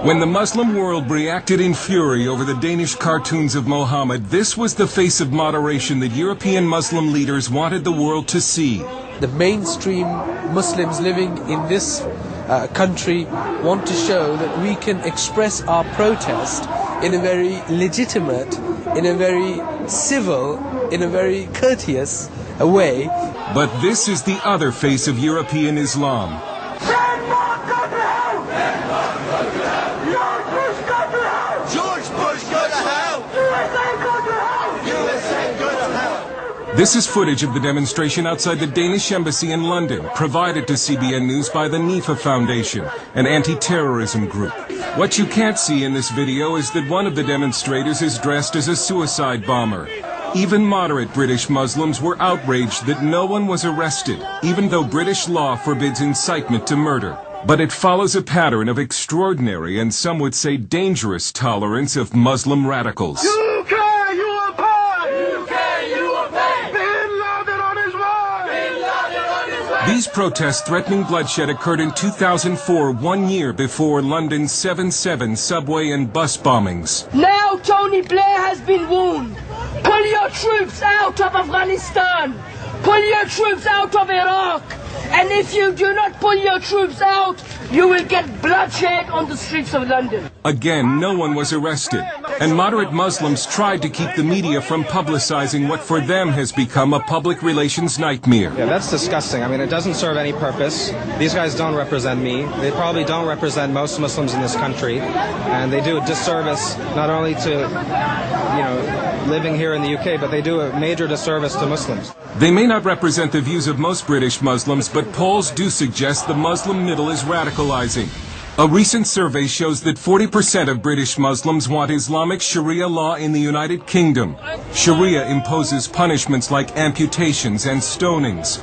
When the Muslim world reacted in fury over the Danish cartoons of Mohammed, this was the face of moderation that European Muslim leaders wanted the world to see. The mainstream Muslims living in this country want to show that we can express our protest in a very legitimate, in a very civil, in a very courteous way. But this is the other face of European Islam. This is footage of the demonstration outside the Danish embassy in London, provided to CBN News by the NIFA Foundation, an anti-terrorism group. What you can't see in this video is that one of the demonstrators is dressed as a suicide bomber. Even moderate British Muslims were outraged that no one was arrested, even though British law forbids incitement to murder. But it follows a pattern of extraordinary and some would say dangerous tolerance of Muslim radicals. These protests threatening bloodshed occurred in 2004, 1 year before London's 7/7 subway and bus bombings. Now Tony Blair has been wounded. Pull your troops out of Afghanistan. Pull your troops out of Iraq. And if you do not pull your troops out, you will get bloodshed on the streets of London. Again, no one was arrested, and moderate Muslims tried to keep the media from publicizing what for them has become a public relations nightmare. Yeah, that's disgusting. I mean, it doesn't serve any purpose. These guys don't represent me. They probably don't represent most Muslims in this country, and they do a disservice not only to, living here in the UK, but they do a major disservice to Muslims. They may not represent the views of most British Muslims, but polls do suggest the Muslim middle is radicalizing. A recent survey shows that 40% of British Muslims want Islamic Sharia law in the United Kingdom. Sharia imposes punishments like amputations and stonings.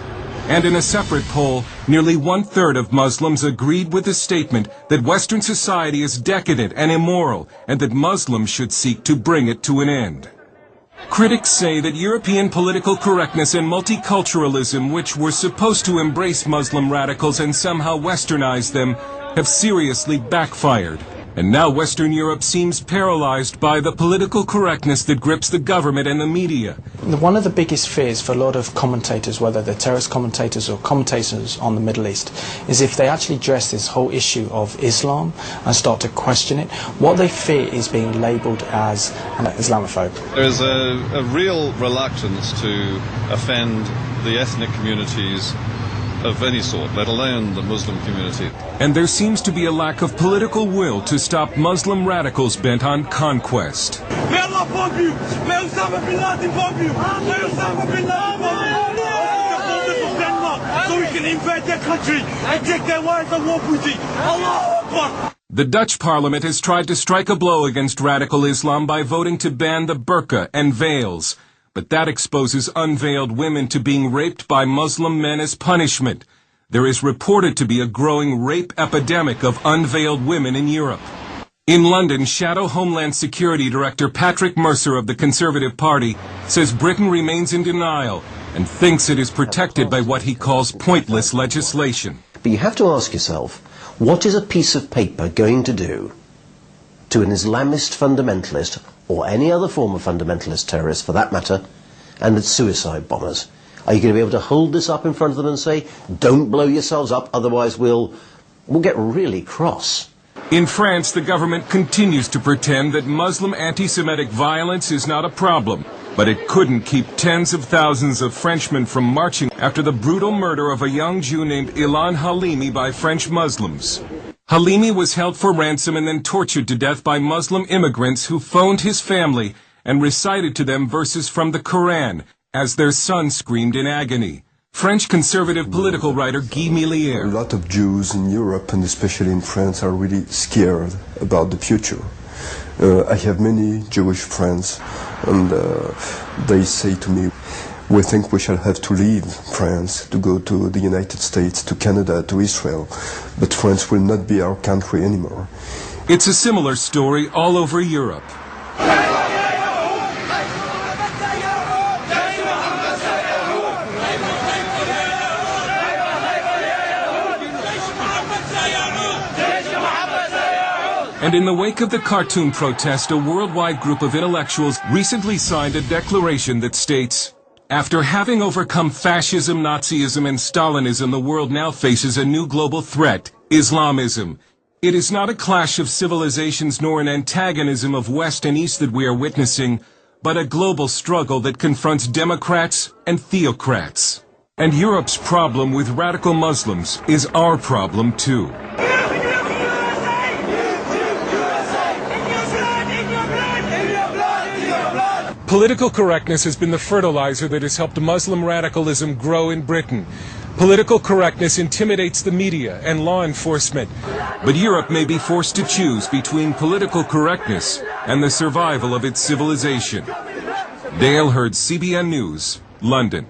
And in a separate poll, nearly 1/3 of Muslims agreed with the statement that Western society is decadent and immoral, and that Muslims should seek to bring it to an end. Critics say that European political correctness and multiculturalism, which were supposed to embrace Muslim radicals and somehow westernize them, have seriously backfired. And now Western Europe seems paralyzed by the political correctness that grips the government and the media. One of the biggest fears for a lot of commentators, whether they're terrorist commentators or commentators on the Middle East, is if they actually address this whole issue of Islam and start to question it, what they fear is being labelled as an Islamophobe. There is a real reluctance to offend the ethnic communities of any sort, let alone the Muslim community. And there seems to be a lack of political will to stop Muslim radicals bent on conquest. May Allah bomb you! May Osama bin Laden bomb you! May Osama bin Laden bomb you! Of Denmark, so we can invade their country and take their wives and war booty! Allah Akbar! The Dutch parliament has tried to strike a blow against radical Islam by voting to ban the burqa and veils. But that exposes unveiled women to being raped by Muslim men as punishment. There is reported to be a growing rape epidemic of unveiled women in Europe. In London, Shadow Homeland Security Director Patrick Mercer of the Conservative Party says Britain remains in denial and thinks it is protected by what he calls pointless legislation. But you have to ask yourself, what is a piece of paper going to do to an Islamist fundamentalist, or any other form of fundamentalist terrorist for that matter, and its suicide bombers? Are you going to be able to hold this up in front of them and say, don't blow yourselves up, otherwise we'll get really cross? In France, the government continues to pretend that Muslim anti-Semitic violence is not a problem, but it couldn't keep tens of thousands of Frenchmen from marching after the brutal murder of a young Jew named Ilan Halimi by French Muslims. Halimi was held for ransom and then tortured to death by Muslim immigrants who phoned his family and recited to them verses from the Quran as their son screamed in agony. French conservative political writer Guy Millier. A lot of Jews in Europe, and especially in France, are really scared about the future. I have many Jewish friends, and they say to me, we think we shall have to leave France to go to the United States, to Canada, to Israel, but France will not be our country anymore. It's a similar story all over Europe. And in the wake of the cartoon protest, a worldwide group of intellectuals recently signed a declaration that states, "After having overcome fascism, Nazism, and Stalinism, the world now faces a new global threat, Islamism. It is not a clash of civilizations nor an antagonism of West and East that we are witnessing, but a global struggle that confronts democrats and theocrats. And Europe's problem with radical Muslims is our problem too." Political correctness has been the fertilizer that has helped Muslim radicalism grow in Britain. Political correctness intimidates the media and law enforcement. But Europe may be forced to choose between political correctness and the survival of its civilization. Dale Hurd, CBN News, London.